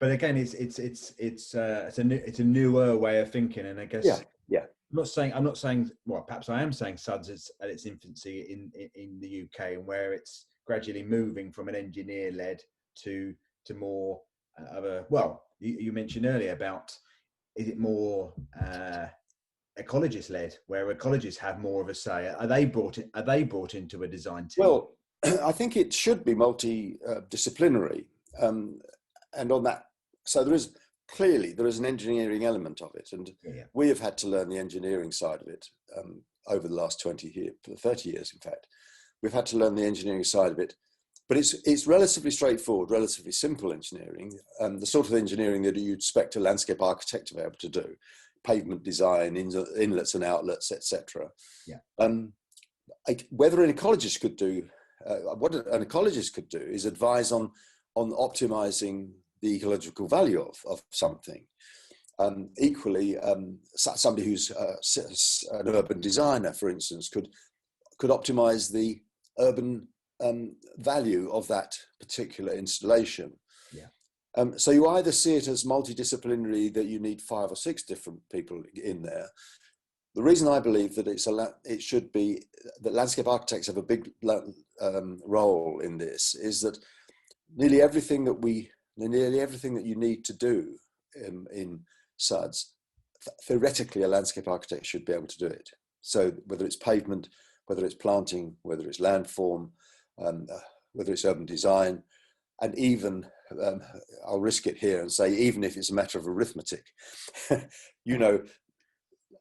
but again, it's a newer way of thinking, and I guess yeah. I'm not saying. Well, perhaps I am saying SuDS is at its infancy in the UK, and where it's gradually moving from an engineer led to more of a. Well, you mentioned earlier about, is it more ecologist led, where ecologists have more of a say? Are they brought into a design team? Well, I think it should be multi-disciplinary, and on that, so there is an engineering element of it, and we have had to learn the engineering side of it over the last 30 years. In fact, we've had to learn the engineering side of it, but it's relatively straightforward, relatively simple engineering, the sort of engineering that you'd expect a landscape architect to be able to do: pavement design, inlets and outlets, etc. Whether an ecologist could do what an ecologist could do is advise on optimizing the ecological value of something. Equally, somebody who's an urban designer, for instance, could optimize the urban value of that particular installation. So you either see it as multidisciplinary, that you need 5 or 6 different people in there. The reason I believe that it should be that landscape architects have a big role in this is that nearly everything that you need to do in SuDS, theoretically, a landscape architect should be able to do it. So whether it's pavement, whether it's planting, whether it's landform, whether it's urban design, and even, I'll risk it here and say, even if it's a matter of arithmetic,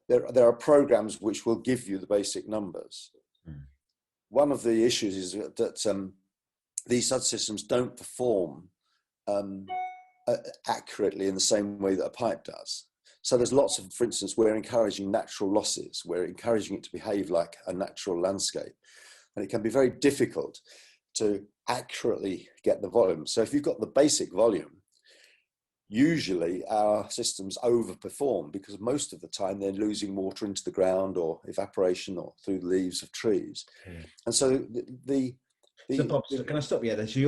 there are programs which will give you the basic numbers. One of the issues is that these SuDS systems don't perform accurately in the same way that a pipe does. So there's lots of, for instance, we're encouraging natural losses. We're encouraging it to behave like a natural landscape. And it can be very difficult to accurately get the volume. So if you've got the basic volume, usually our systems overperform because most of the time they're losing water into the ground or evaporation or through the leaves of trees. And so so Bob, can I stop you there? So